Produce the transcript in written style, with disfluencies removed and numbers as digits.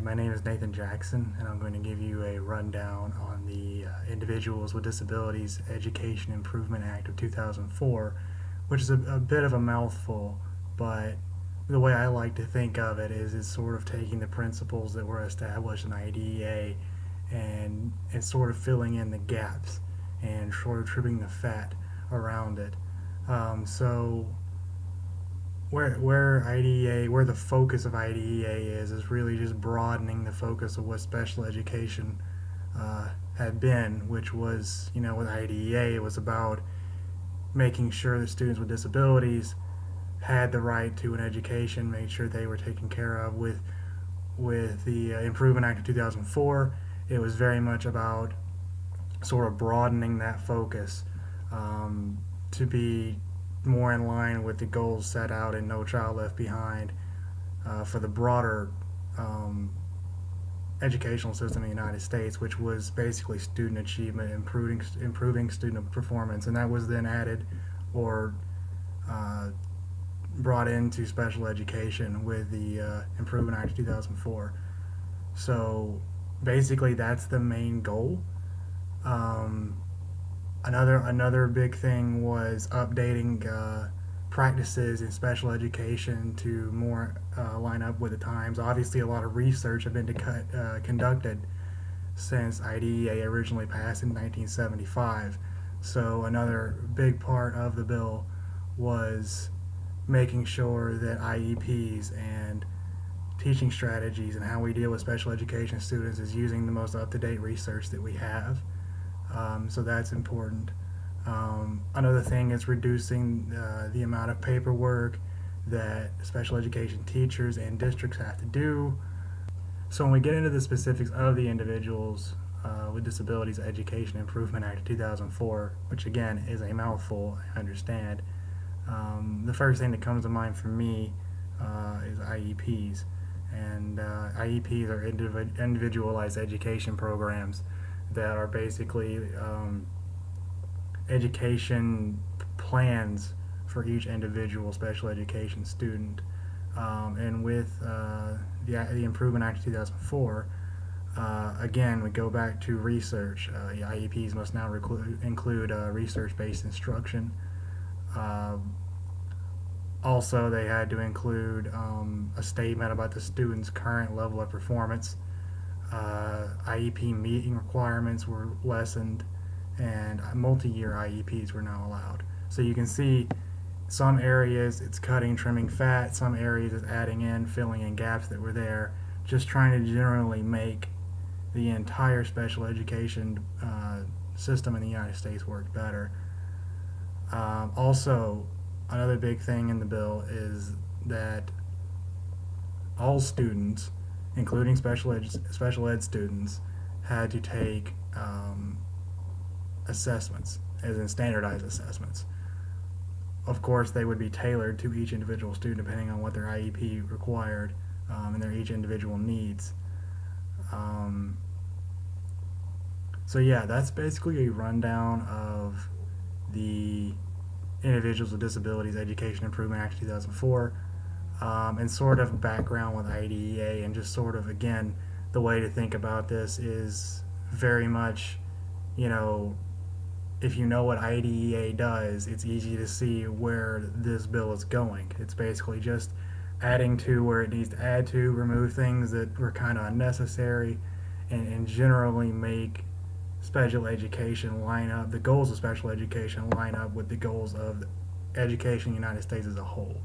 Hi, my name is Nathan Jackson, and I'm going to give you a rundown on the Individuals with Disabilities Education Improvement Act of 2004, which is a bit of a mouthful, but the way I like to think of it is it's sort of taking the principles that were established in IDEA and sort of filling in the gaps and sort of trimming the fat around it. So where the focus of IDEA is really just broadening the focus of what special education had been, which was, with IDEA, it was about making sure that students with disabilities had the right to an education, make sure they were taken care of. With the Improvement Act of 2004, it was very much about sort of broadening that focus to be more in line with the goals set out in No Child Left Behind for the broader educational system in the United States, which was basically student achievement, improving student performance, and that was then added or brought into special education with the Improvement Act of 2004. So basically, that's the main goal. Um, another big thing was updating practices in special education to more line up with the times. Obviously, a lot of research have been conducted since IDEA originally passed in 1975. So another big part of the bill was making sure that IEPs and teaching strategies and how we deal with special education students is using the most up-to-date research that we have. So that's important. Another thing is reducing the amount of paperwork that special education teachers and districts have to do. So when we get into the specifics of the Individuals with Disabilities Education Improvement Act of 2004, which again is a mouthful, I understand, the first thing that comes to mind for me is IEPs. And IEPs are individualized education programs that are basically education plans for each individual special education student. And with the Improvement Act of 2004, again, we go back to research. The IEPs must now include research-based instruction. Also, they had to include a statement about the student's current level of performance. IEP meeting requirements were lessened, and multi-year IEPs were now allowed. So you can see some areas it's cutting, trimming fat, some areas it's adding in, filling in gaps that were there, just trying to generally make the entire special education system in the United States work better. Also, another big thing in the bill is that all students, including special ed students, had to take assessments, as in standardized assessments. Of course, they would be tailored to each individual student depending on what their IEP required and their each individual needs. So yeah, that's basically a rundown of the Individuals with Disabilities Education Improvement Act of 2004, and sort of background with IDEA, and just sort of, again, the way to think about this is very much, if you know what IDEA does, it's easy to see where this bill is going. It's basically just adding to where it needs to add to, remove things that were kind of unnecessary, and generally make special education line up, the goals of special education line up with the goals of education in the United States as a whole.